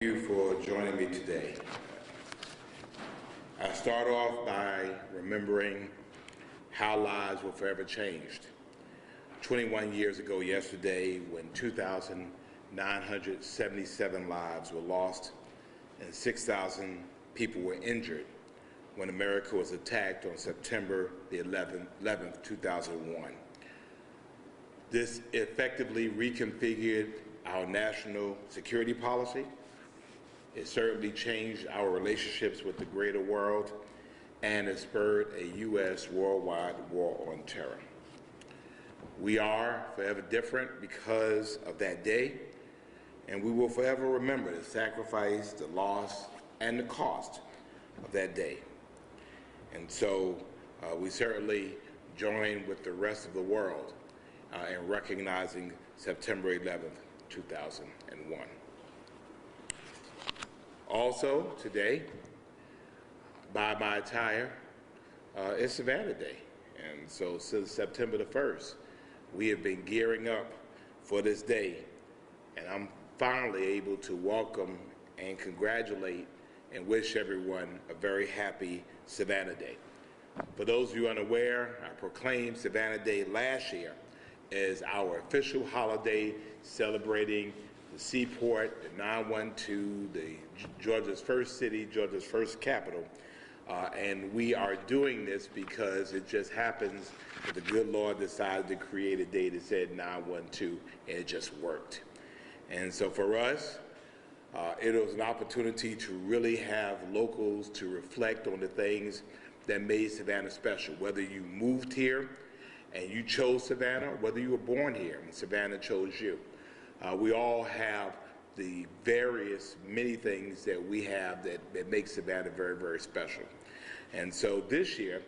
Thank you for joining me today. I start off by remembering how lives were forever changed. 21 years ago yesterday, when 2,977 lives were lost and 6,000 people were injured when America was attacked on September the 11th, 2001. This effectively reconfigured our national security policy. It certainly changed our relationships with the greater world, and it spurred a U.S. worldwide war on terror. We are forever different because of that day, and we will forever remember the sacrifice, the loss, and the cost of that day. And so we certainly join with the rest of the world in recognizing September 11th, 2001. Also today, by my attire, it's Savannah Day. And so since September the 1st, we have been gearing up for this day. And I'm finally able to welcome and congratulate and wish everyone a very happy Savannah Day. For those of you unaware, I proclaimed Savannah Day last year as our official holiday celebrating the seaport, the 912, Georgia's first city, Georgia's first capital. And we are doing this because it just happens that the good Lord decided to create a day that said 912, and it just worked. And so for us, it was an opportunity to really have locals to reflect on the things that made Savannah special, whether you moved here and you chose Savannah, or whether you were born here and Savannah chose you. We all have the many things that we have that make Savannah very, very special. And so this year,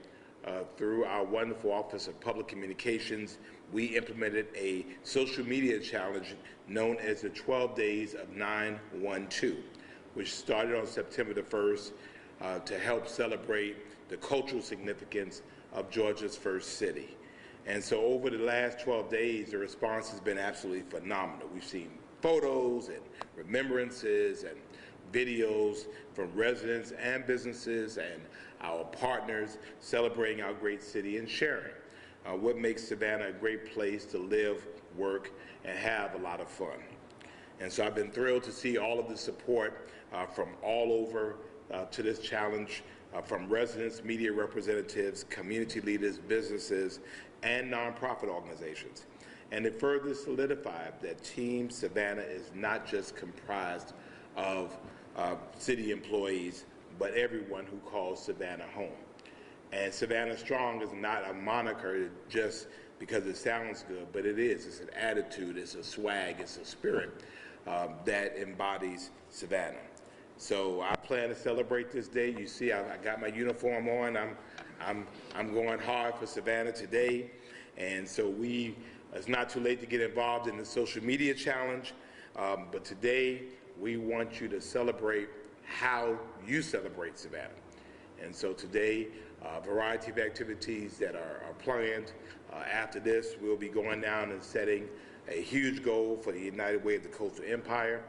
through our wonderful Office of Public Communications, we implemented a social media challenge known as the 12 Days of 912, which started on September the 1st to help celebrate the cultural significance of Georgia's first city. And so over the last 12 days, the response has been absolutely phenomenal. We've seen photos and remembrances and videos from residents and businesses and our partners celebrating our great city and sharing what makes Savannah a great place to live, work, and have a lot of fun. And so I've been thrilled to see all of the support from all over to this challenge, from residents, media representatives, community leaders, businesses, and nonprofit organizations. And it further solidified that Team Savannah is not just comprised of city employees, but everyone who calls Savannah home. And Savannah Strong is not a moniker just because it sounds good, but it is. It's an attitude, it's a swag, it's a spirit that embodies Savannah. So I plan to celebrate this day. You see, I got my uniform on. I'm going hard for Savannah today. And so it's not too late to get involved in the social media challenge. But today, we want you to celebrate how you celebrate Savannah. And so today, a variety of activities that are planned. After this, we'll be going down and setting a huge goal for the United Way of the Coastal Empire.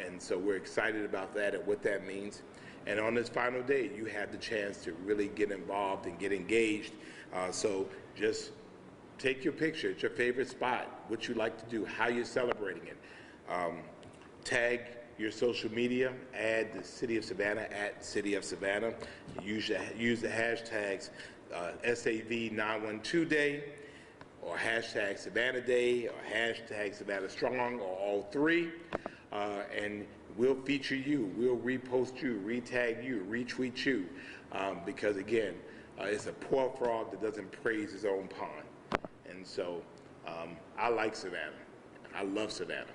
And so we're excited about that and what that means. And on this final day, you had the chance to really get involved and get engaged. So just take your picture at your favorite spot, what you like to do, how you're celebrating it. Tag your social media, add the City of Savannah at City of Savannah. Use the hashtags SAV912 Day, or hashtag Savannah Day, or hashtag Savannah Strong, or all three. And we'll feature you, we'll repost you, retag you, retweet you, because again, it's a poor frog that doesn't praise his own pond. And so I like Savannah, I love Savannah,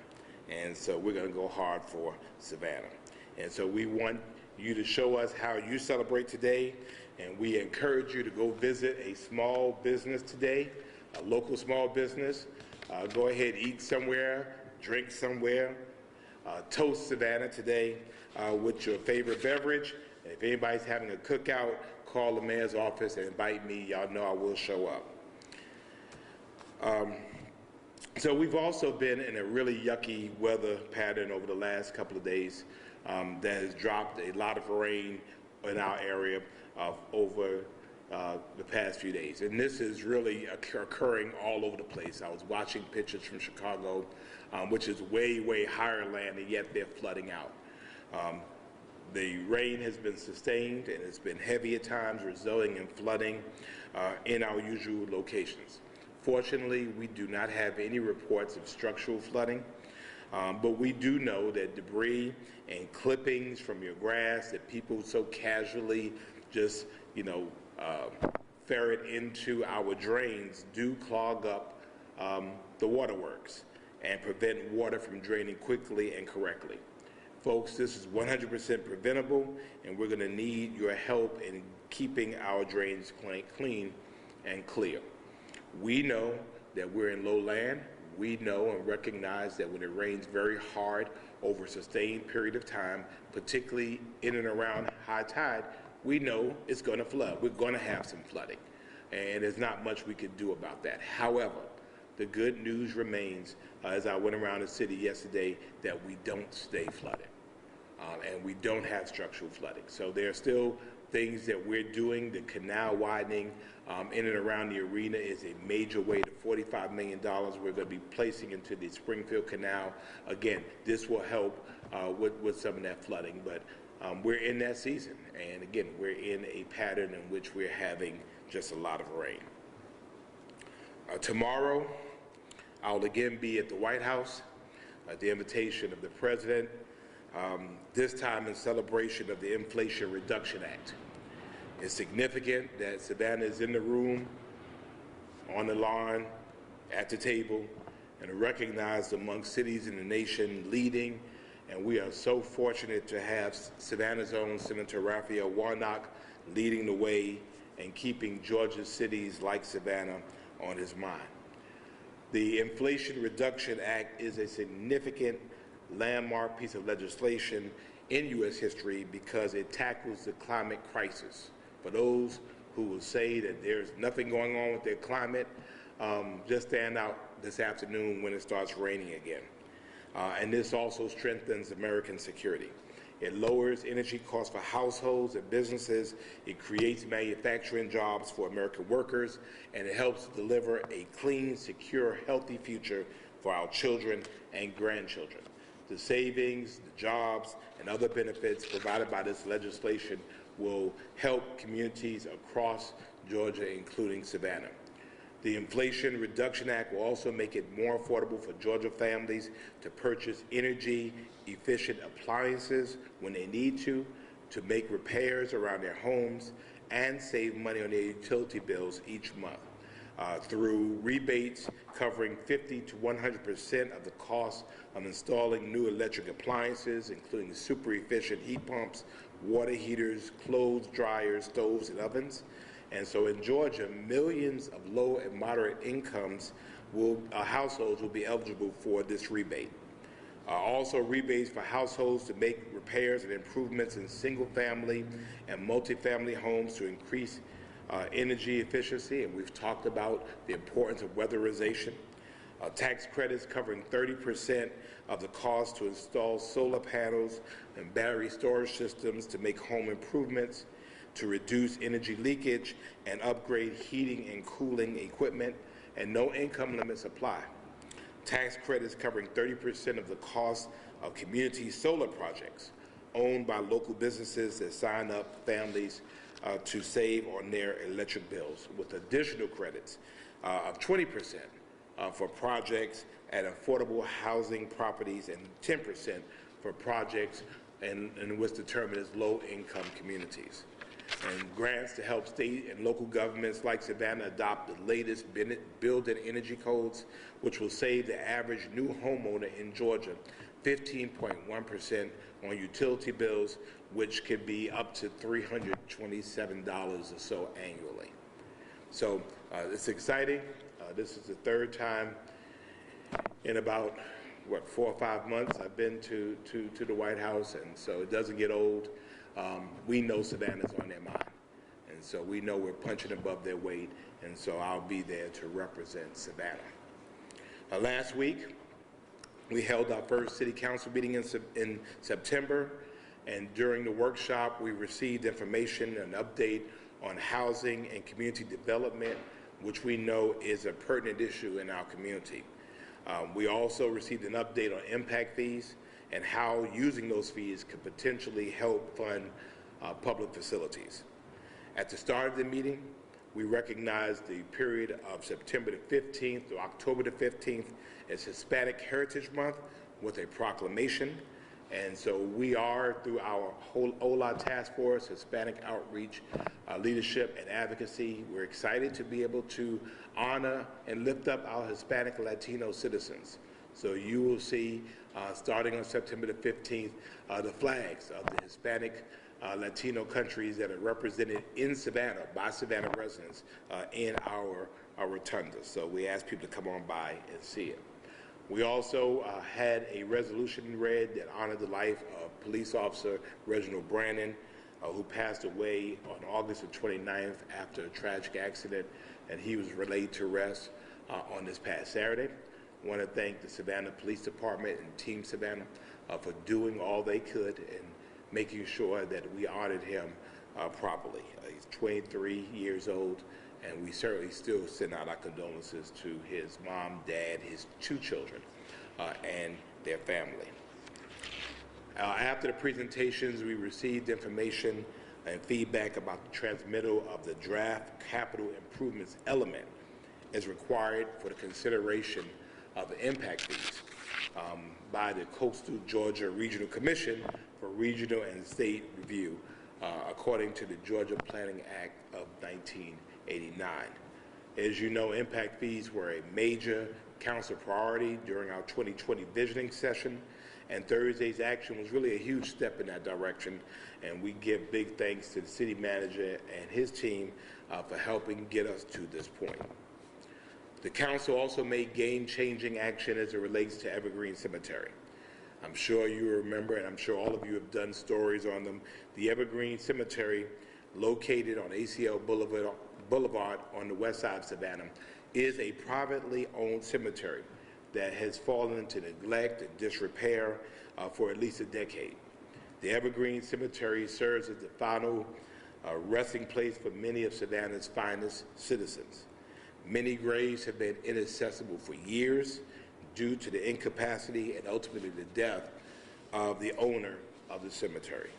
and so we're gonna go hard for Savannah. And so we want you to show us how you celebrate today, and we encourage you to go visit a small business today, a local small business. Go ahead, eat somewhere, drink somewhere. Toast Savannah today with your favorite beverage. And if anybody's having a cookout, call the mayor's office and invite me. Y'all know I will show up. So we've also been in a really yucky weather pattern over the last couple of days that has dropped a lot of rain in our area over the past few days. And this is really occurring all over the place. I was watching pictures from Chicago, which is way, way higher land, and yet they're flooding out. The rain has been sustained and it's been heavy at times, resulting in flooding in our usual locations. Fortunately, we do not have any reports of structural flooding, but we do know that debris and clippings from your grass that people so casually just, ferret into our drains do clog up the waterworks and prevent water from draining quickly and correctly. Folks, this is 100% preventable, and we're going to need your help in keeping our drains clean and clear. We know that we're in low land. We know and recognize that when it rains very hard over a sustained period of time, particularly in and around high tide, we know it's going to flood. We're going to have some flooding, and there's not much we can do about that. However, the good news remains, as I went around the city yesterday, that we don't stay flooded, and we don't have structural flooding. So there are still things that we're doing. The canal widening in and around the arena is a major way. The $45 million we're going to be placing into the Springfield Canal. Again, this will help with some of that flooding, but we're in that season. And again, we're in a pattern in which we're having just a lot of rain. Tomorrow, I'll again be at the White House at the invitation of the President, this time in celebration of the Inflation Reduction Act. It's significant that Savannah is in the room, on the lawn, at the table, and recognized among cities in the nation leading. And we are so fortunate to have Savannah's own Senator Raphael Warnock leading the way and keeping Georgia's cities like Savannah on his mind. The Inflation Reduction Act is a significant landmark piece of legislation in U.S. history because it tackles the climate crisis. For those who will say that there's nothing going on with their climate, just stand out this afternoon when it starts raining again. And this also strengthens American security. It lowers energy costs for households and businesses. It creates manufacturing jobs for American workers, and it helps deliver a clean, secure, healthy future for our children and grandchildren. The savings, the jobs, and other benefits provided by this legislation will help communities across Georgia, including Savannah. The Inflation Reduction Act will also make it more affordable for Georgia families to purchase energy-efficient appliances when they need to make repairs around their homes, and save money on their utility bills each month through rebates covering 50% to 100% of the cost of installing new electric appliances, including super efficient heat pumps, water heaters, clothes dryers, stoves, and ovens. And so in Georgia, millions of low and moderate incomes households will be eligible for this rebate. Also rebates for households to make repairs and improvements in single-family and multifamily homes to increase energy efficiency, and we've talked about the importance of weatherization. Tax credits covering 30% of the cost to install solar panels and battery storage systems to make home improvements, to reduce energy leakage and upgrade heating and cooling equipment, and no income limits apply. Tax credits covering 30% of the cost of community solar projects owned by local businesses that sign up families to save on their electric bills, with additional credits of 20% for projects at affordable housing properties and 10% for projects in what's determined as low-income communities. And grants to help state and local governments like Savannah adopt the latest built-in energy codes, which will save the average new homeowner in Georgia 15.1% on utility bills, which could be up to $327 or so annually. So it's exciting. This is the third time in about, 4 or 5 months I've been to the White House, and so it doesn't get old. We know Savannah's on their mind, and so we know we're punching above their weight, and so I'll be there to represent Savannah. Last week, we held our first City Council meeting in September, and during the workshop, we received information and update on housing and community development, which we know is a pertinent issue in our community. We also received an update on impact fees and how using those fees could potentially help fund public facilities. At the start of the meeting, we recognized the period of September the 15th to October the 15th as Hispanic Heritage Month with a proclamation. And so we are, through our whole OLA Task Force, Hispanic Outreach, Leadership, and Advocacy, we're excited to be able to honor and lift up our Hispanic Latino citizens. So you will see, starting on September the 15th, the flags of the Hispanic Latino countries that are represented in Savannah by Savannah residents in our rotundas. So we ask people to come on by and see it. We also had a resolution read that honored the life of police officer Reginald Brannon, who passed away on August the 29th after a tragic accident, and he was relayed to rest on this past Saturday. I want to thank the Savannah Police Department and Team Savannah for doing all they could and making sure that we honored him properly. He's 23 years old, and we certainly still send out our condolences to his mom, dad, his 2 children, and their family. After the presentations, we received information and feedback about the transmittal of the draft capital improvements element as required for the consideration of the impact fees by the Coastal Georgia Regional Commission for Regional and State Review, according to the Georgia Planning Act of 1989. As you know, impact fees were a major council priority during our 2020 visioning session, and Thursday's action was really a huge step in that direction, and we give big thanks to the city manager and his team for helping get us to this point. The council also made game-changing action as it relates to Evergreen Cemetery. I'm sure you remember, and I'm sure all of you have done stories on them. The Evergreen Cemetery, located on ACL Boulevard on the west side of Savannah, is a privately owned cemetery that has fallen into neglect and disrepair for at least a decade. The Evergreen Cemetery serves as the final resting place for many of Savannah's finest citizens. Many graves have been inaccessible for years due to the incapacity and ultimately the death of the owner of the cemetery.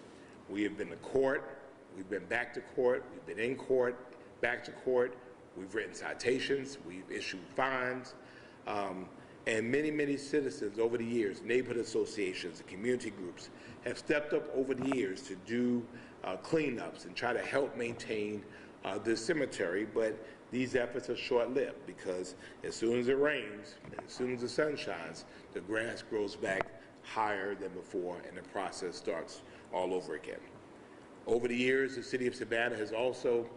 We have been to court, we've been back to court, we've been in court, back to court, we've written citations, we've issued fines, and many citizens over the years, neighborhood associations and community groups have stepped up over the years to do cleanups and try to help maintain this cemetery, but these efforts are short-lived because as soon as it rains, as soon as the sun shines, the grass grows back higher than before and the process starts all over again. Over the years, the city of Savannah has also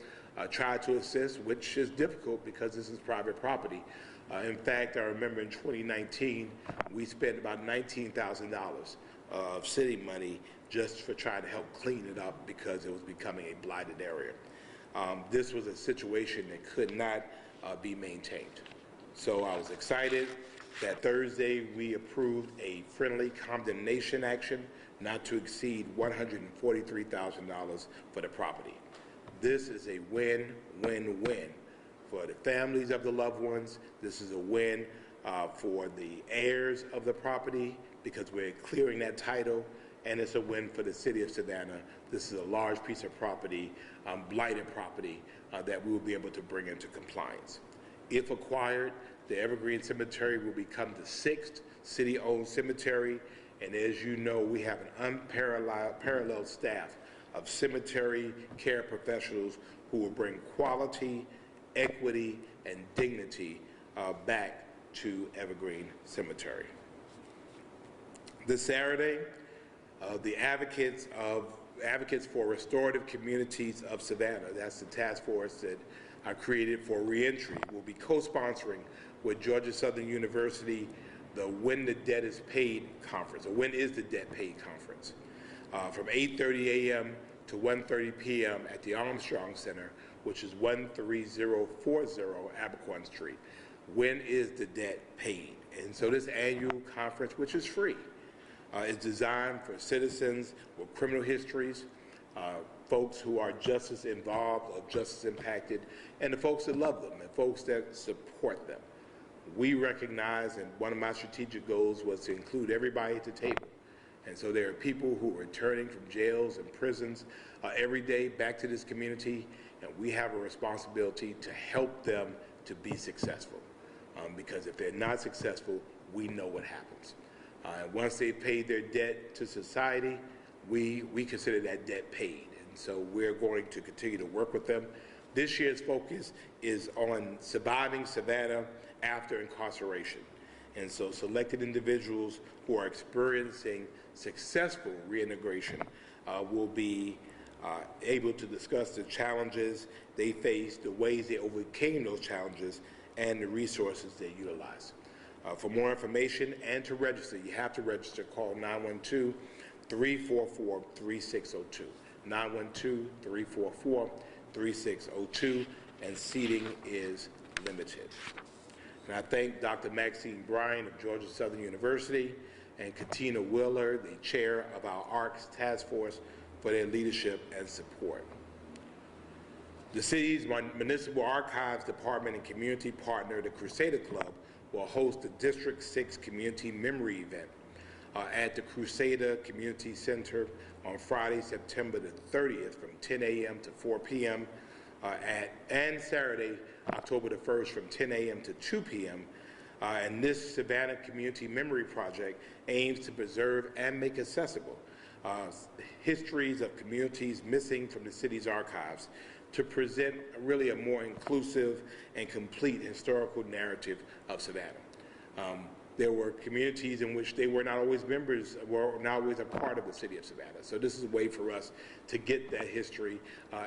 tried to assist, which is difficult because this is private property. In fact, I remember in 2019, we spent about $19,000 of city money just for trying to help clean it up because it was becoming a blighted area. This was a situation that could not be maintained. So I was excited that Thursday we approved a friendly condemnation action not to exceed $143,000 for the property. This is a win-win-win for the families of the loved ones. This is a win for the heirs of the property because we're clearing that title, and it's a win for the city of Savannah. This is a large piece of property, blighted property, that we will be able to bring into compliance. If acquired, the Evergreen Cemetery will become the 6th city-owned cemetery, and as you know, we have an unparalleled staff of cemetery care professionals who will bring quality, equity, and dignity back to Evergreen Cemetery. This Saturday, the Advocates for Restorative Communities of Savannah, that's the task force that I created for reentry, will be co-sponsoring with Georgia Southern University the When the Debt is Paid conference, or When is the Debt Paid conference, from 8:30 a.m. to 1:30 p.m. at the Armstrong Center, which is 13040 Abercorn Street. when is the debt paid? And so this annual conference, which is free, is designed for citizens with criminal histories, folks who are justice involved or justice impacted, and the folks that love them, and folks that support them. We recognize, and one of my strategic goals was to include everybody at the table. And so there are people who are returning from jails and prisons every day back to this community, and we have a responsibility to help them to be successful. Because if they're not successful, we know what happens. And once they've paid their debt to society, we consider that debt paid. And so we're going to continue to work with them. This year's focus is on surviving Savannah after incarceration. And so selected individuals who are experiencing successful reintegration will be able to discuss the challenges they faced, the ways they overcame those challenges, and the resources they utilize. For more information and to register, you have to register. Call 912-344-3602. 912-344-3602, and seating is limited. And I thank Dr. Maxine Bryan of Georgia Southern University and Katina Wheeler, the chair of our ARCS task force, for their leadership and support. The city's Municipal Archives Department and community partner, the Crusader Club, will host the District 6 Community Memory event at the Crusader Community Center on Friday, September the 30th from 10 a.m. to 4 p.m. And Saturday, October the 1st from 10 a.m. to 2 p.m. And this Savannah Community Memory Project aims to preserve and make accessible histories of communities missing from the city's archives to present really a more inclusive and complete historical narrative of Savannah. There were communities in which they were not always members, were not always a part of the city of Savannah. So this is a way for us to get that history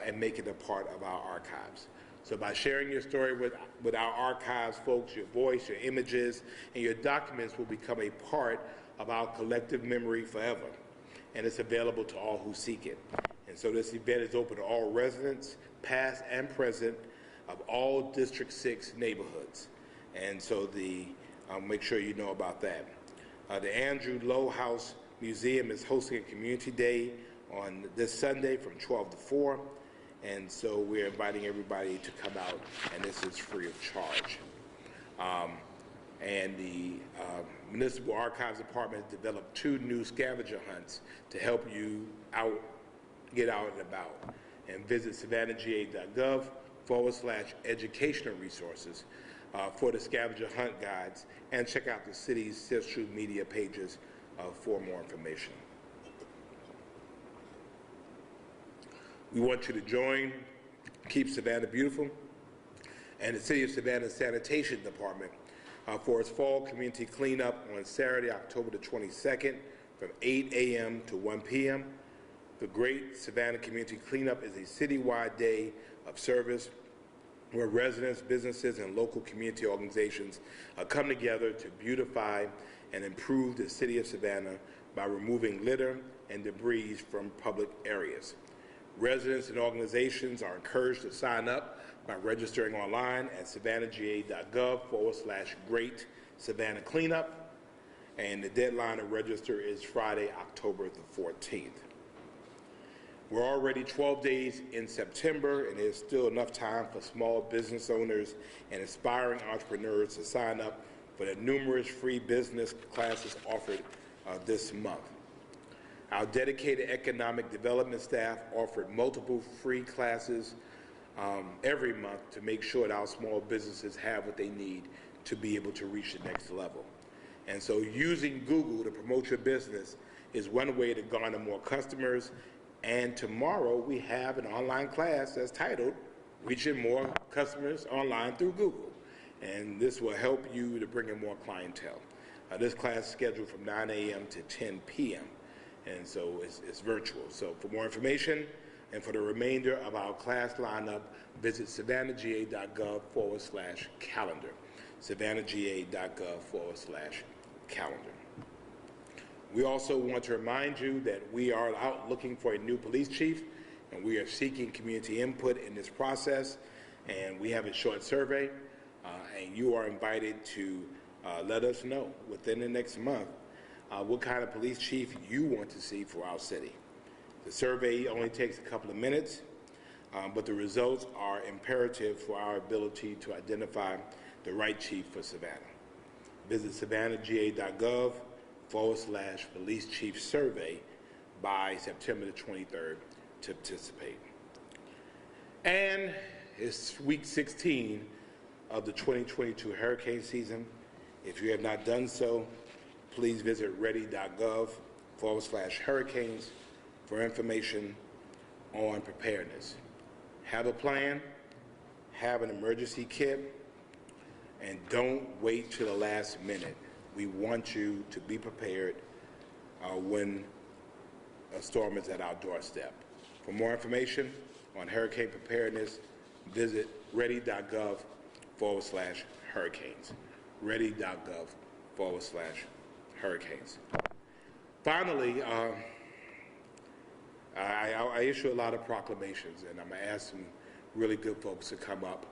and make it a part of our archives. So by sharing your story with our archives folks, your voice, your images, and your documents will become a part of our collective memory forever. And it's available to all who seek it. And so this event is open to all residents, past and present, of all District 6 neighborhoods. And so make sure you know about that. The Andrew Lowe House Museum is hosting a community day on this Sunday from 12 to 4. And so we're inviting everybody to come out, and this is free of charge. And the Municipal Archives Department has developed 2 new scavenger hunts to help you get out and about. And visit savannahga.gov/educational resources for the scavenger hunt guides, and check out the city's social media pages for more information. We want you to join Keep Savannah Beautiful and the City of Savannah Sanitation Department for its fall community cleanup on Saturday, October the 22nd from 8 a.m. to 1 p.m. The Great Savannah Community Cleanup is a citywide day of service where residents, businesses, and local community organizations come together to beautify and improve the city of Savannah by removing litter and debris from public areas. Residents and organizations are encouraged to sign up by registering online at savannahga.gov/Great Savannah Cleanup, and the deadline to register is Friday, October the 14th. We're already 12 days in September, and there's still enough time for small business owners and aspiring entrepreneurs to sign up for the numerous free business classes offered this month. Our dedicated economic development staff offered multiple free classes every month to make sure that our small businesses have what they need to be able to reach the next level. And so using Google to promote your business is one way to garner more customers. And tomorrow we have an online class that's titled Reaching More Customers Online Through Google. And this will help you to bring in more clientele. This class is scheduled from 9 a.m. to 10 p.m. And so it's virtual. So for more information and for the remainder of our class lineup, visit savannahga.gov/calendar. savannahga.gov/calendar. We also want to remind you that we are out looking for a new police chief, and we are seeking community input in this process. And we have a short survey. and you are invited to let us know within the next month what kind of police chief you want to see for our city. The survey only takes a couple of minutes, but the results are imperative for our ability to identify the right chief for Savannah. Visit savannahga.gov/police chief survey by September the 23rd to participate. And it's week 16 of the 2022 hurricane season. If you have not done so, please visit ready.gov/hurricanes for information on preparedness. Have a plan, have an emergency kit, and don't wait till the last minute. We want you to be prepared when a storm is at our doorstep. For more information on hurricane preparedness, visit ready.gov/hurricanes. ready.gov/hurricanes. Finally, I issue a lot of proclamations, and I'm going to ask some really good folks to come up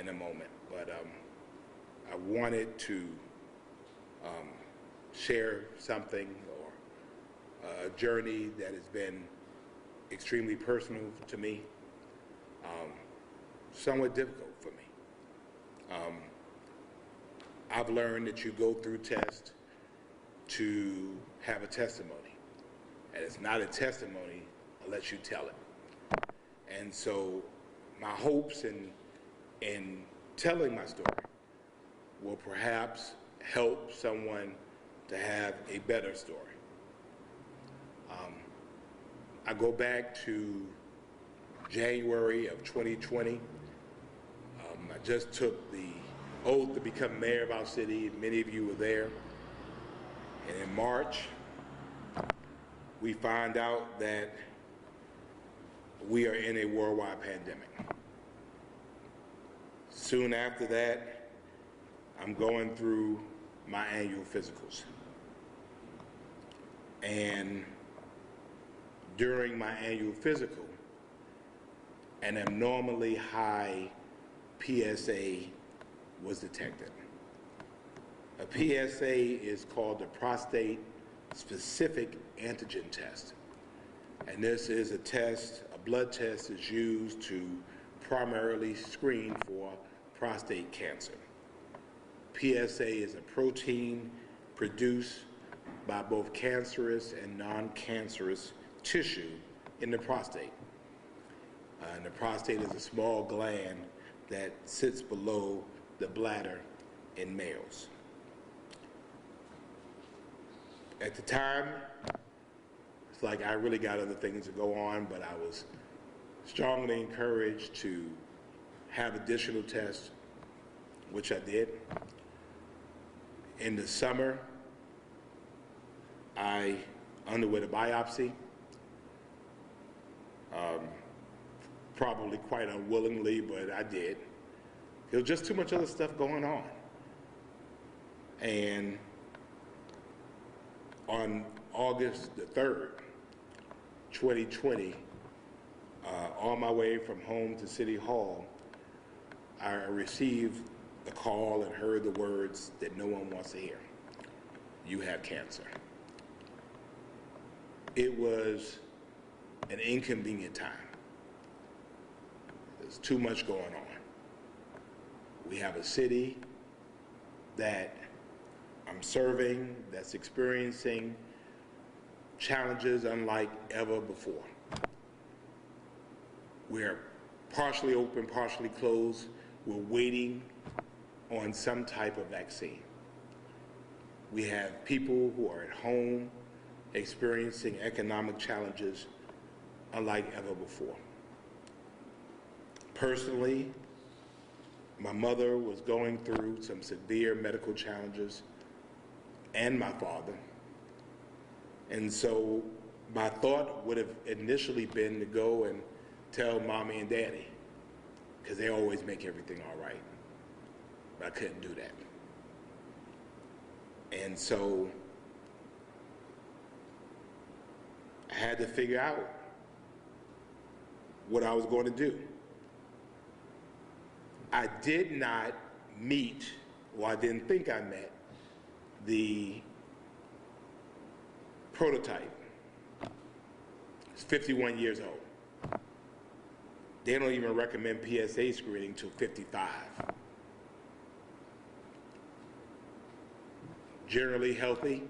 in a moment. But I wanted to share something or a journey that has been extremely personal to me, somewhat difficult for me. I've learned that you go through tests to have a testimony, and it's not a testimony unless you tell it. And so my hopes in telling my story will perhaps help someone to have a better story. I go back to January of 2020. I just took the oath to become mayor of our city. Many of you were there. And in March, we find out that we are in a worldwide pandemic. Soon after that, I'm going through my annual physicals. And during my annual physical, an abnormally high PSA was detected. A PSA is called the Prostate Specific Antigen Test. And this is a test, a blood test is used to primarily screen for prostate cancer. PSA is a protein produced by both cancerous and non-cancerous tissue in the prostate. And the prostate is a small gland that sits below the bladder in males. At the time, it's like I really got other things to go on, but I was strongly encouraged to have additional tests, which I did. In the summer, I underwent a biopsy, probably quite unwillingly, but I did. There was just too much other stuff going on. And on August the 3rd, 2020, on my way from home to City Hall, I received a call and heard the words that no one wants to hear. You have cancer. It was an inconvenient time. There's too much going on. We have a city that I'm serving that's experiencing challenges unlike ever before. We're partially open, partially closed. We're waiting on some type of vaccine. We have people who are at home experiencing economic challenges unlike ever before. Personally, my mother was going through some severe medical challenges, and my father. And so my thought would have initially been to go and tell mommy and daddy, because they always make everything all right. But I couldn't do that. And so I had to figure out what I was going to do. I did not meet, or I didn't think I met, the prototype. He's 51 years old. They don't even recommend PSA screening till 55. Generally healthy,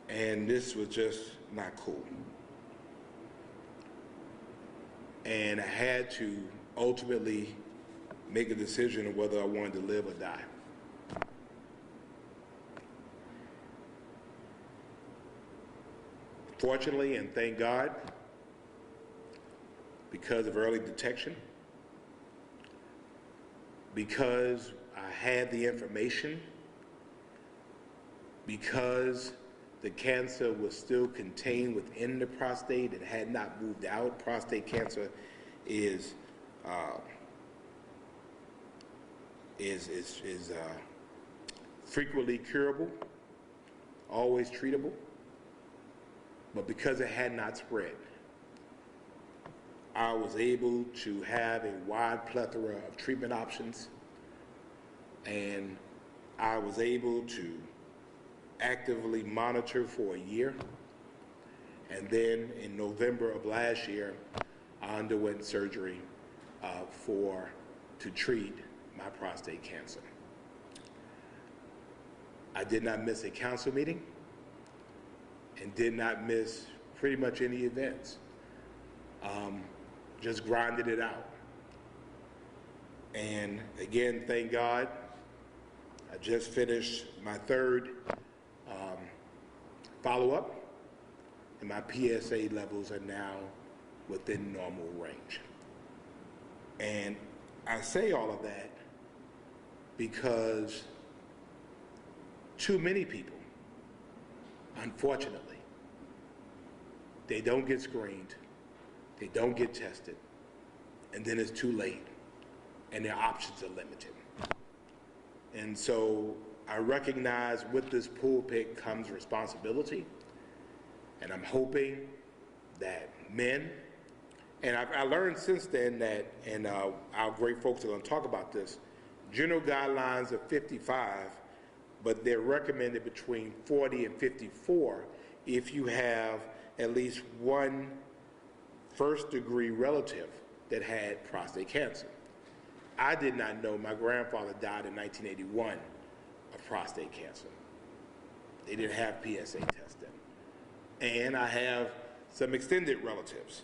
and this was just not cool. And I had to ultimately make a decision of whether I wanted to live or die. Fortunately, and thank God, because of early detection, because I had the information, because the cancer was still contained within the prostate and had not moved out. Prostate cancer is frequently curable, always treatable, but because it had not spread, I was able to have a wide plethora of treatment options, and I was able to actively monitor for a year. And then in November of last year, I underwent surgery to treat my prostate cancer. I did not miss a council meeting and did not miss pretty much any events. Just grinded it out. And again, thank God, I just finished my third follow-up, and my PSA levels are now within normal range. And I say all of that because too many people, unfortunately, they don't get screened, they don't get tested, and then it's too late, and their options are limited. And so I recognize with this pulpit comes responsibility, and I'm hoping that men, and I learned since then that, and our great folks are going to talk about this, general guidelines are 55, but they're recommended between 40 and 54 if you have at least one first-degree relative that had prostate cancer. I did not know my grandfather died in 1981 of prostate cancer. They didn't have PSA testing. And I have some extended relatives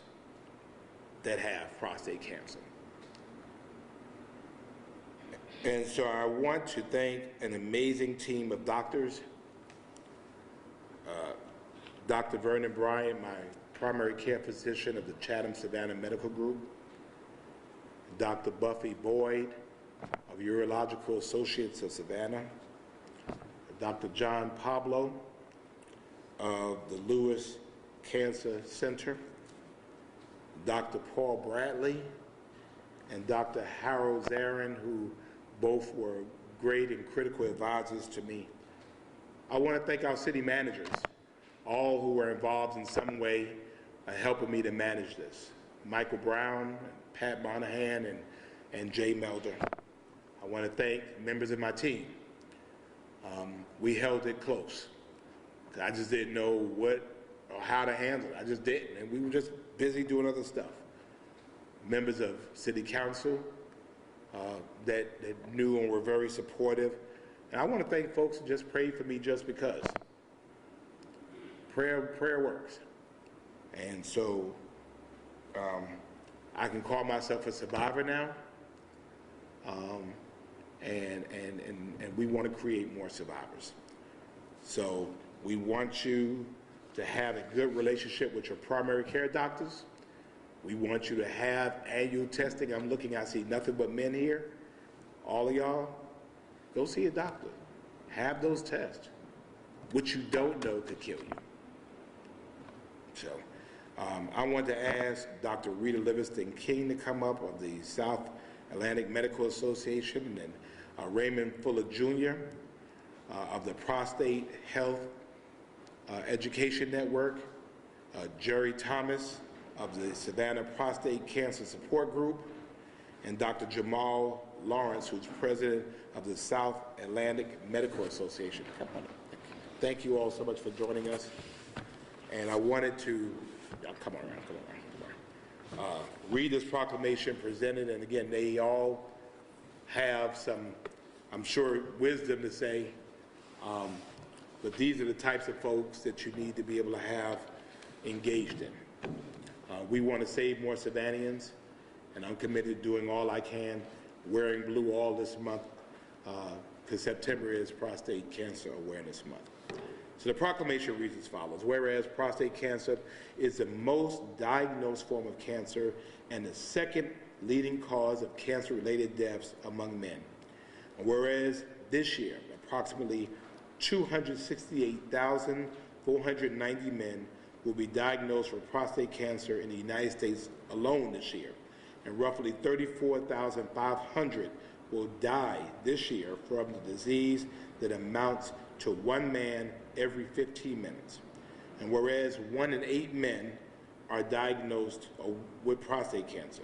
that have prostate cancer. And so I want to thank an amazing team of doctors. Dr. Vernon Bryant, my primary care physician of the Chatham-Savannah Medical Group. Dr. Buffy Boyd of Urological Associates of Savannah. Dr. John Pablo of the Lewis Cancer Center. Dr. Paul Bradley and Dr. Harold Zarin, who both were great and critical advisors to me. I want to thank our city managers, all who were involved in some way helping me to manage this. Michael Brown, Pat Monahan, and Jay Melder. I want to thank members of my team. We held it close. I just didn't know what or how to handle it. I just didn't, and we were just busy doing other stuff. Members of City Council that knew and were very supportive. And I want to thank folks who just prayed for me just because. Prayer works. And so I can call myself a survivor now, and we want to create more survivors. So we want you to have a good relationship with your primary care doctors. We want you to have annual testing. I see nothing but men here. All of y'all, go see a doctor. Have those tests. What you don't know could kill you. So I want to ask Dr. Rita Livingston King to come up of the South Atlantic Medical Association, and Raymond Fuller Jr. Of the Prostate Health Education Network, Jerry Thomas of the Savannah Prostate Cancer Support Group, and Dr. Jamal Lawrence, who's president of the South Atlantic Medical Association. Come on. Thank you all so much for joining us. And I wanted to, come on around. Read this proclamation presented, and again, they all have some, I'm sure, wisdom to say, but these are the types of folks that you need to be able to have engaged in. We want to save more Savannahans, and I'm committed to doing all I can, wearing blue all this month, because September is Prostate Cancer Awareness Month. So the proclamation reads as follows: whereas prostate cancer is the most diagnosed form of cancer and the second leading cause of cancer-related deaths among men. And whereas this year, approximately 268,490 men will be diagnosed with prostate cancer in the United States alone this year, and roughly 34,500 will die this year from the disease that amounts to one man every 15 minutes. And whereas 1 in 8 men are diagnosed with prostate cancer,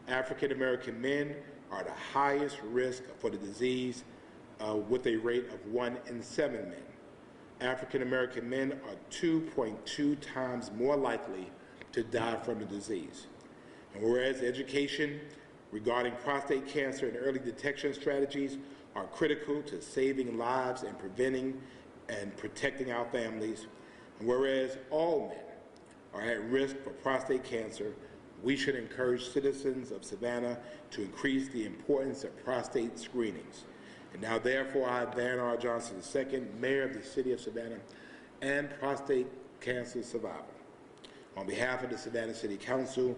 African American men are the highest risk for the disease with a rate of 1 in 7 men. African American men are 2.2 times more likely to die from the disease. And whereas education regarding prostate cancer and early detection strategies are critical to saving lives and preventing and protecting our families, and whereas all men are at risk for prostate cancer, we should encourage citizens of Savannah to increase the importance of prostate screenings. And now, therefore, I, Van R. Johnson II, Mayor of the City of Savannah and prostate cancer survivor, on behalf of the Savannah City Council,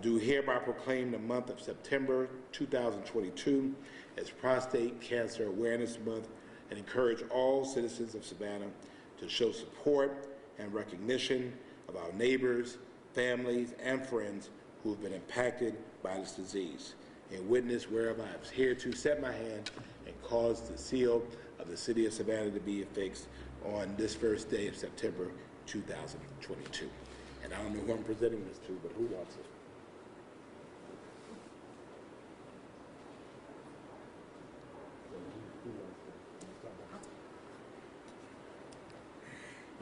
do hereby proclaim the month of September 2022 as Prostate Cancer Awareness Month, and encourage all citizens of Savannah to show support and recognition of our neighbors, families, and friends who have been impacted by this disease. In witness whereof I have hereto set my hand and caused the seal of the City of Savannah to be affixed on this first day of September 2022. And I don't know who I'm presenting this to, but who wants it?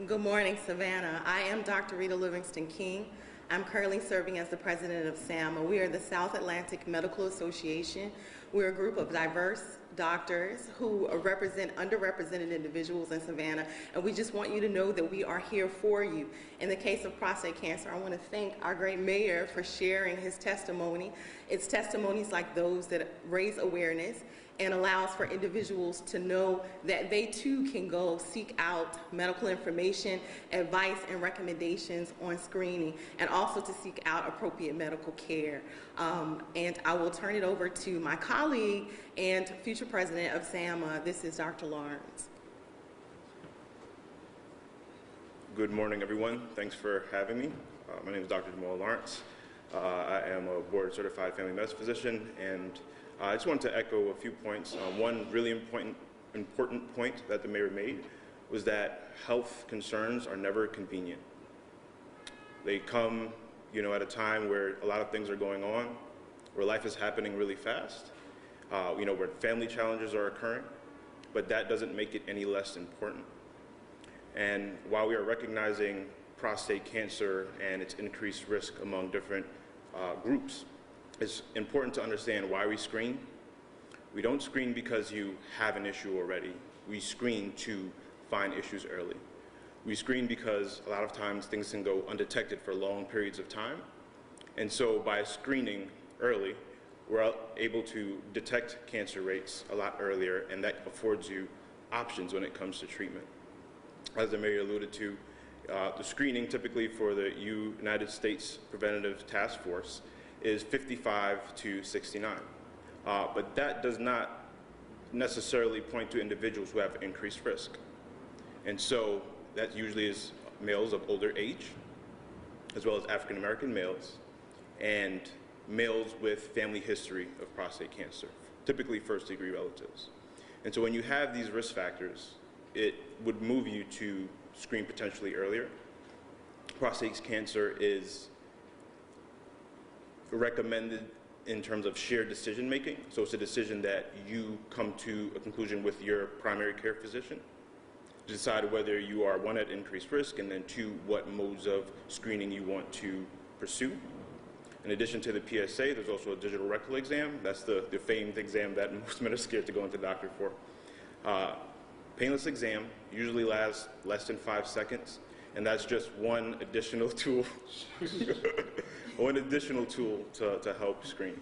Good morning, Savannah. I am Dr. Rita Livingston King. I'm currently serving as the president of SAMA. We are the South Atlantic Medical Association. We're a group of diverse doctors who represent underrepresented individuals in Savannah, and we just want you to know that we are here for you. In the case of prostate cancer, I want to thank our great mayor for sharing his testimony. It's testimonies like those that raise awareness and allows for individuals to know that they too can go seek out medical information, advice, and recommendations on screening, and also to seek out appropriate medical care. And I will turn it over to my colleague and future president of SAMA. This is Dr. Lawrence. Good morning, everyone. Thanks for having me. My name is Dr. Jamal Lawrence. I am a board-certified family medicine physician, and I just wanted to echo a few points. One really important point that the mayor made was that health concerns are never convenient. They come, at a time where a lot of things are going on, where life is happening really fast, where family challenges are occurring, but that doesn't make it any less important. And while we are recognizing prostate cancer and its increased risk among different groups, it's important to understand why we screen. We don't screen because you have an issue already. We screen to find issues early. We screen because a lot of times things can go undetected for long periods of time. And so by screening early, we're able to detect cancer rates a lot earlier, and that affords you options when it comes to treatment. As the mayor alluded to, the screening typically for the United States Preventative Task Force is 55 to 69. But that does not necessarily point to individuals who have increased risk. And so that usually is males of older age, as well as African American males, and males with family history of prostate cancer, typically first-degree relatives. And so when you have these risk factors, it would move you to screen potentially earlier. Prostate cancer is recommended in terms of shared decision making. So it's a decision that you come to a conclusion with your primary care physician to decide whether you are, one, at increased risk, and then two, what modes of screening you want to pursue. In addition to the PSA, there's also a digital rectal exam. That's the famed exam that most men are scared to go into the doctor for. Painless exam usually lasts less than 5 seconds, and that's just one additional tool, one additional tool to help screen.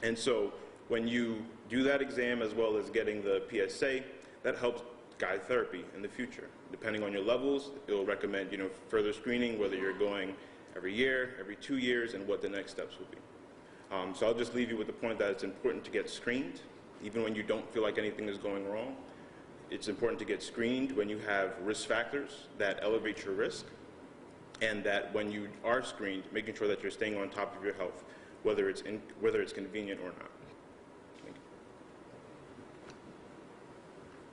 And so when you do that exam as well as getting the PSA, that helps guide therapy in the future. Depending on your levels, it will recommend further screening, whether you're going every year, every 2 years, and what the next steps will be. So I'll just leave you with the point that it's important to get screened, even when you don't feel like anything is going wrong. It's important to get screened when you have risk factors that elevate your risk, and that when you are screened, making sure that you're staying on top of your health, whether it's convenient or not. Thank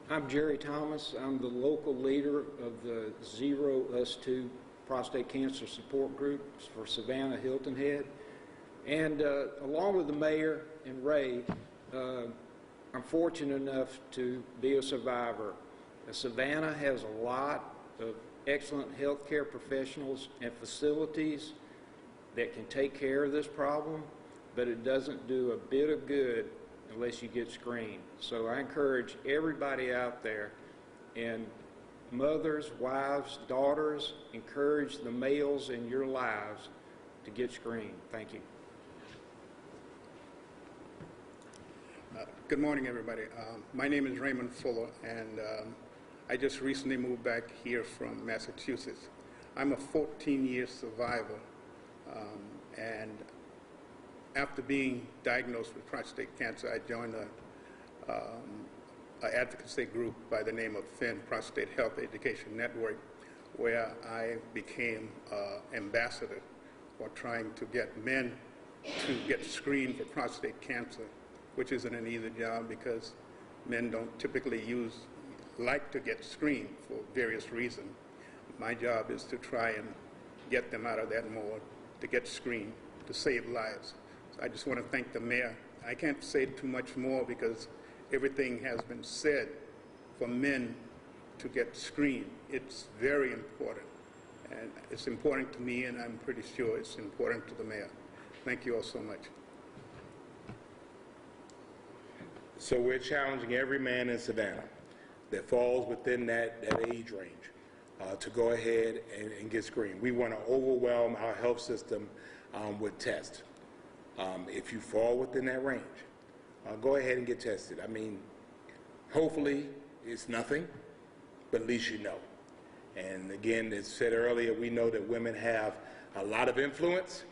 you. I'm Jerry Thomas. I'm the local leader of the Zero Us 2 Prostate Cancer Support Group for Savannah, Hilton Head. And along with the mayor and Ray, I'm fortunate enough to be a survivor. Savannah has a lot of excellent healthcare professionals and facilities that can take care of this problem, but it doesn't do a bit of good unless you get screened. So I encourage everybody out there, and mothers, wives, daughters, encourage the males in your lives to get screened. Thank you. Good morning, everybody. My name is Raymond Fuller, and I just recently moved back here from Massachusetts. I'm a 14-year survivor, and after being diagnosed with prostate cancer, I joined an advocacy group by the name of FIN, Prostate Health Education Network, where I became ambassador for trying to get men to get screened for prostate cancer, which isn't an easy job because men don't typically like to get screened for various reasons. My job is to try and get them out of that mode, to get screened, to save lives. So I just want to thank the mayor. I can't say too much more because everything has been said for men to get screened. It's very important, and it's important to me, and I'm pretty sure it's important to the mayor. Thank you all so much. So we're challenging every man in Savannah that falls within that age range to go ahead and get screened. We want to overwhelm our health system with tests. If you fall within that range, go ahead and get tested. I mean, hopefully it's nothing, but at least you know. And again, as said earlier, we know that women have a lot of influence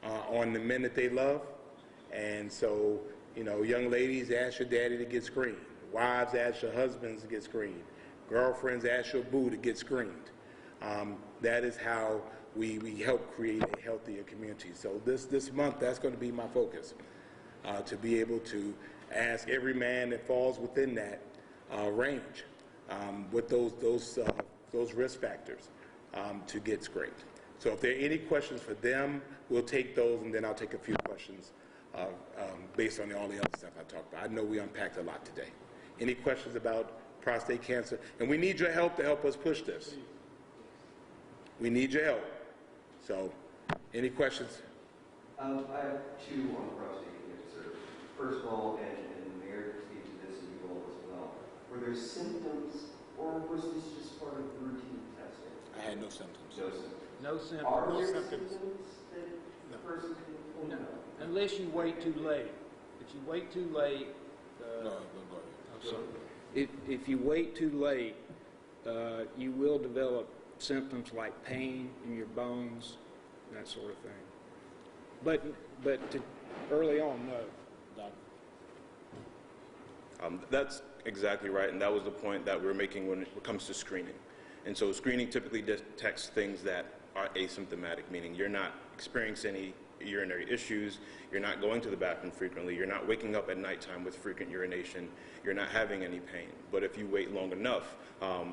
on the men that they love. And so, young ladies, ask your daddy to get screened. Wives, ask your husbands to get screened. Girlfriends, ask your boo to get screened. That is how we help create a healthier community. So this month, that's going to be my focus, to be able to ask every man that falls within that range with those risk factors to get screened. So if there are any questions for them, we'll take those, and then I'll take a few questions based on all the other stuff I talked about. I know we unpacked a lot today. Any questions about prostate cancer? And we need your help to help us push this. We need your help. So, any questions? I have two on prostate cancer. First of all, and the mayor can speak to this and you all as well, were there symptoms, or was this just part of the routine testing? I had no symptoms. No symptoms. No symptoms. Are there symptoms. symptoms that the person can pull out? Unless you wait too late. If you wait too late, No, go ahead. if you wait too late, you will develop symptoms like pain in your bones, that sort of thing. But early on, no. That's exactly right, and that was the point that we're making when it comes to screening. And so screening typically detects things that are asymptomatic, meaning you're not experiencing any urinary issues, you're not going to the bathroom frequently, you're not waking up at nighttime with frequent urination, you're not having any pain. But if you wait long enough,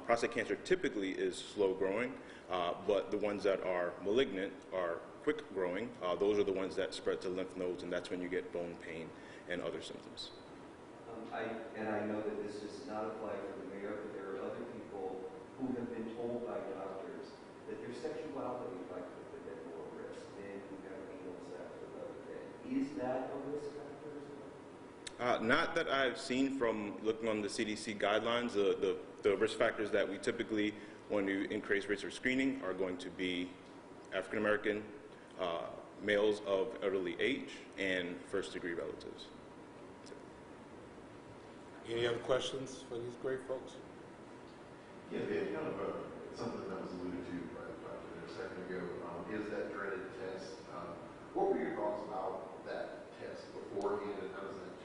prostate cancer typically is slow growing, but the ones that are malignant are quick growing. Those are the ones that spread to lymph nodes, and that's when you get bone pain and other symptoms. I know that this does not apply for the mayor, but there are other people who have been told by doctors that their sexuality might put them at more risk than who have anal sex with other men. Is that a risk factor as well? Not that I've seen from looking on the CDC guidelines. The risk factors that we typically want to increase rates of screening are going to be African American, males of elderly age, and first-degree relatives. Any other questions for these great folks? Yeah, Ben, kind of something that was alluded to by a second ago, is that dreaded test. What were your thoughts about that test beforehand, and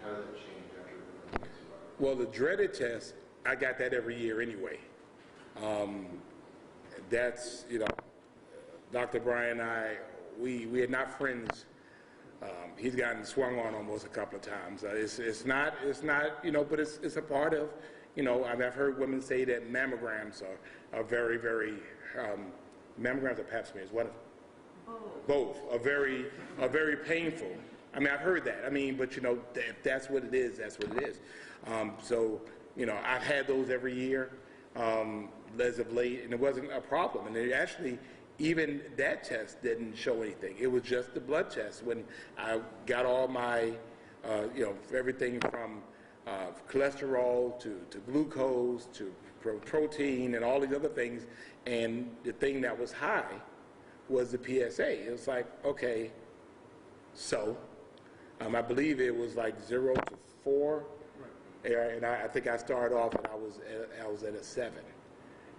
how does it change after the survivor? Well, the dreaded test, I got that every year anyway. That's, Dr. Brian and I, we are not friends. He's gotten swung on almost a couple of times. It's not, but it's a part of, I've heard women say that mammograms are very, very, mammograms or pap smears, what? Both are very painful. I mean, I've heard that. I mean, but if that's what it is, that's what it is. So, I've had those every year as of late, and it wasn't a problem. And it actually, even that test didn't show anything. It was just the blood test. When I got all my, everything from cholesterol to glucose to protein and all these other things, and the thing that was high was the PSA. It was like, okay, so I believe it was like 0 to 4, and I think I started off and I was at a 7,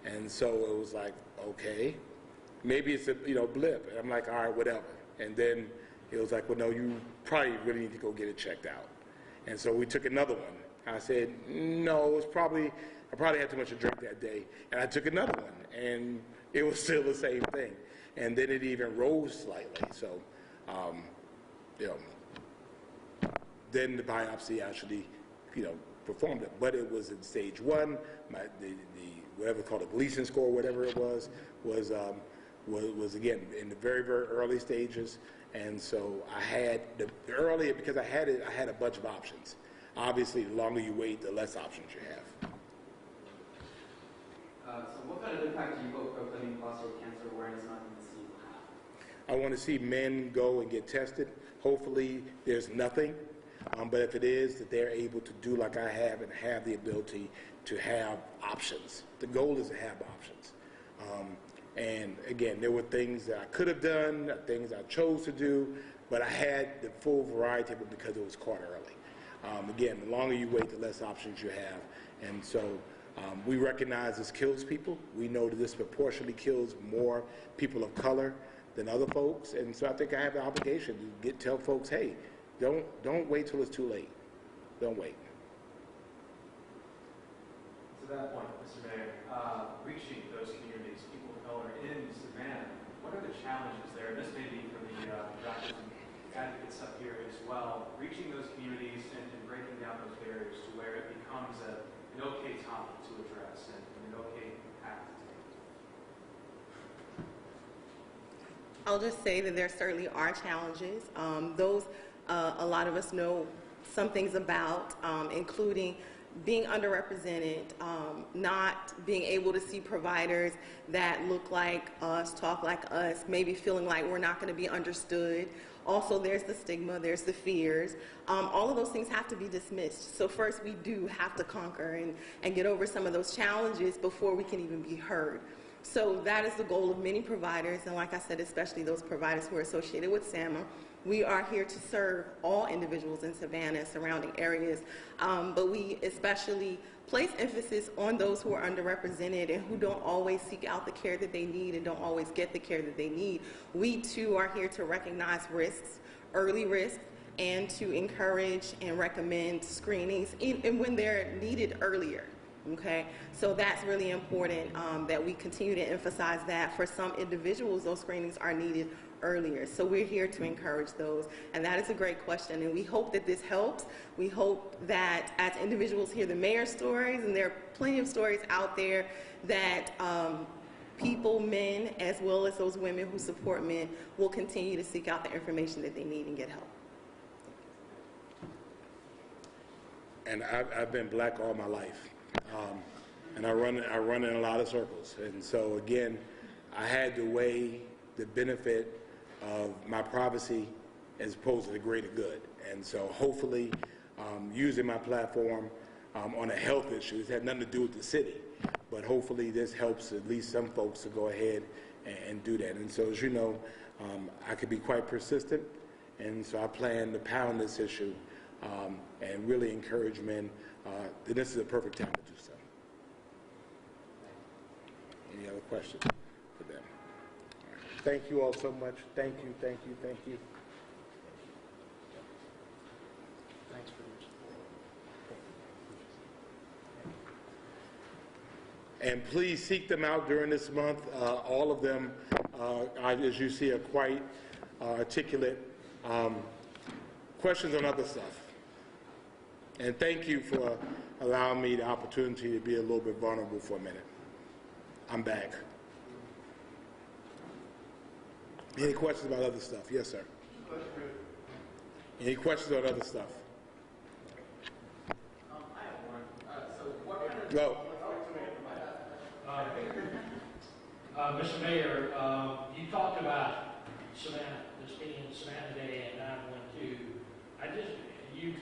and so it was like, okay, maybe it's a blip, and I'm like, all right, whatever. And then it was like, well, no, you probably really need to go get it checked out. And so we took another one. I said, no, I probably had too much to drink that day, and I took another one, and it was still the same thing. And then it even rose slightly. So, then the biopsy actually, performed it. But it was in stage 1. The whatever called a Gleason score, whatever it was again in the very, very early stages. And so I had earlier, because I had a bunch of options. Obviously, the longer you wait, the less options you have. So what kind of impact do you hope proclaiming prostate cancer awareness month in the city will have? I want to see men go and get tested. Hopefully there's nothing, but if it is, that they're able to do like I have and have the ability to have options. The goal is to have options. And again, there were things that I could have done, things I chose to do, but I had the full variety of it because it was caught early. Again, the longer you wait, the less options you have. And so we recognize this kills people. We know that this proportionally kills more people of color than other folks. And so I think I have the obligation to tell folks, hey, don't wait till it's too late. Don't wait. To that point, Mr. Mayor, reaching those communities, people of color in Savannah, what are the challenges there? And this may be for the doctors and advocates up here as well, reaching those communities and breaking down those barriers to where it becomes an okay topic to address and an okay path to take. I'll just say that there certainly are challenges. Those a lot of us know some things about, including being underrepresented, not being able to see providers that look like us, talk like us, maybe feeling like we're not going to be understood. Also, there's the stigma, there's the fears. All of those things have to be dismissed. So first, we do have to conquer and get over some of those challenges before we can even be heard. So that is the goal of many providers, and like I said, especially those providers who are associated with SAMA. We are here to serve all individuals in Savannah and surrounding areas, but we especially place emphasis on those who are underrepresented and who don't always seek out the care that they need and don't always get the care that they need. We too are here to recognize risks, early risks, and to encourage and recommend screenings and when they're needed earlier. Okay, so that's really important that we continue to emphasize that. For some individuals, those screenings are needed earlier. So we're here to encourage those. And that is a great question. And we hope that this helps. We hope that as individuals hear the mayor's stories, and there are plenty of stories out there, that people, men, as well as those women who support men, will continue to seek out the information that they need and get help. And I've been black all my life. And I run in a lot of circles. And so again, I had to weigh the benefit of my privacy as opposed to the greater good. And so hopefully using my platform on a health issue, it's had nothing to do with the city, but hopefully this helps at least some folks to go ahead and do that. And so as you know, I could be quite persistent, and so I plan to pound this issue and really encourage men that this is a perfect time to do so. Any other questions for them? All right. Thank you all so much. Thank you, thank you, thank you. Thanks for your support. And please seek them out during this month. All of them, as you see, are quite articulate. Questions on other stuff. And thank you for allowing me the opportunity to be a little bit vulnerable for a minute. I'm back. Any questions about other stuff? Yes, sir. Any questions on other stuff? I have one. So what kind of... Go. Mr. Mayor, you talked about Savannah, this being Savannah Day and 9/12. You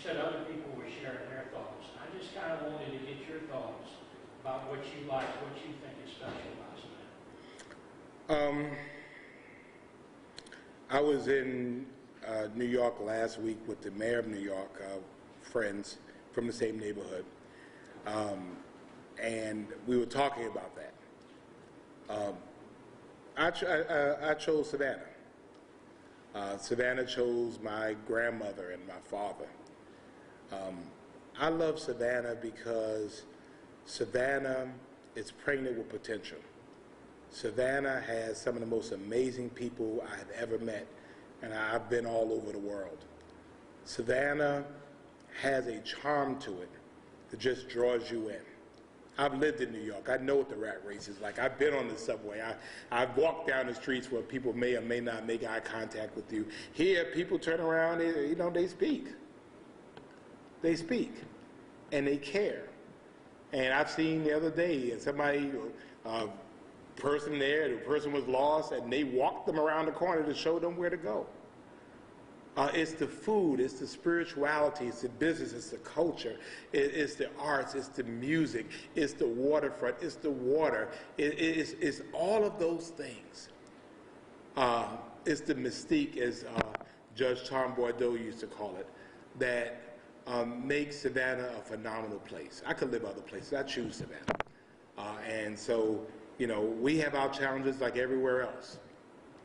said other people were sharing their thoughts. I just kind of wanted to get your thoughts about what you like, what you think is special about Savannah. I was in New York last week with the mayor of New York, friends from the same neighborhood, and we were talking about that. I chose Savannah. Savannah chose my grandmother and my father. I love Savannah because Savannah is pregnant with potential. Savannah has some of the most amazing people I have ever met, and I've been all over the world. Savannah has a charm to it that just draws you in. I've lived in New York. I know what the rat race is like. I've been on the subway. I've walked down the streets where people may or may not make eye contact with you. Here, people turn around, they speak. They speak, and they care. And I've seen the other day, somebody, person there, the person was lost, and they walked them around the corner to show them where to go. It's the food, it's the spirituality, it's the business, it's the culture, it's the arts, it's the music, it's the waterfront, it's the water, it's all of those things. It's the mystique, as Judge Tom Bordeaux used to call it, that makes Savannah a phenomenal place. I could live other places. I choose Savannah. And so, we have our challenges like everywhere else.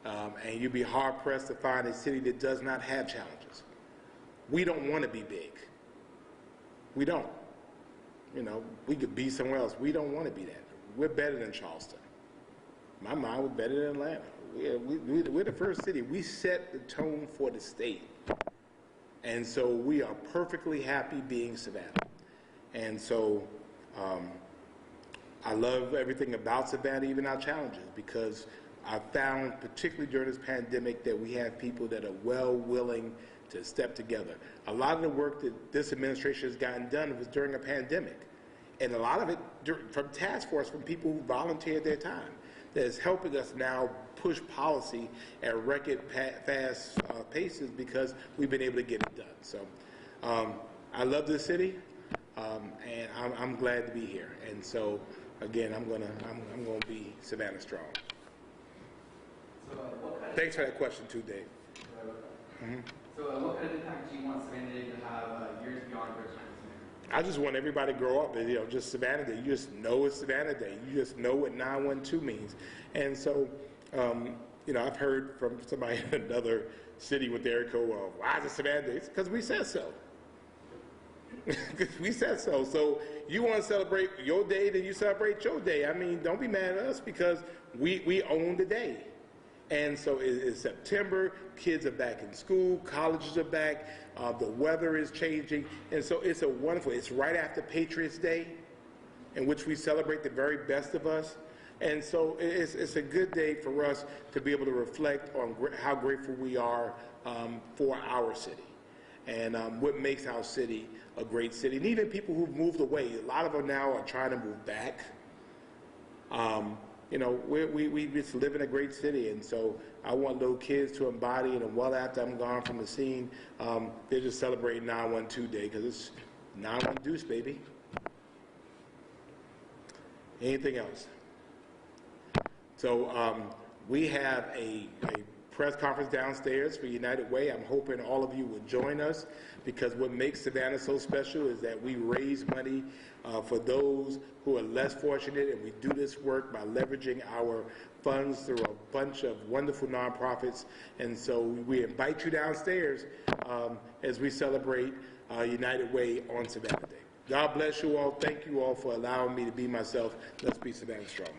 And you'd be hard-pressed to find a city that does not have challenges. We don't want to be big. We don't. We could be somewhere else. We don't want to be that. We're better than Charleston. My mind, we're better than Atlanta. We're the first city. We set the tone for the state. And so we are perfectly happy being Savannah. And so I love everything about Savannah, even our challenges, because I found, particularly during this pandemic, that we have people that are willing to step together. A lot of the work that this administration has gotten done was during a pandemic. And a lot of it from task force, from people who volunteered their time, that is helping us now push policy at record fast paces because we've been able to get it done. So I love this city, and I'm glad to be here. And so again, I'm gonna be Savannah strong. So, Thanks for that question too, Dave. So what kind of impact do you want Savannah Day to have years beyond your time as mayor? I just want everybody to grow up and, just Savannah Day. You just know it's Savannah Day. You just know what 9/12 means. And so, I've heard from somebody in another city with their why is it Savannah Day? It's because we said so. We said so. So you want to celebrate your day, then you celebrate your day. I mean, don't be mad at us because we own the day. And so it's September, kids are back in school, colleges are back, the weather is changing, and so it's it's right after Patriots Day, in which we celebrate the very best of us. And so it's a good day for us to be able to reflect on how grateful we are for our city and what makes our city a great city. And even people who've moved away, a lot of them now are trying to move back. You know, we just live in a great city, and so I want little kids to embody it, and well after I'm gone from the scene, they're just celebrating 912 Day, because it's 9/1 Deuce, baby. Anything else? So we have a press conference downstairs for United Way. I'm hoping all of you will join us, because what makes Savannah so special is that we raise money for those who are less fortunate, and we do this work by leveraging our funds through a bunch of wonderful nonprofits. And so we invite you downstairs as we celebrate United Way on Savannah Day. God bless you all. Thank you all for allowing me to be myself. Let's be Savannah strong.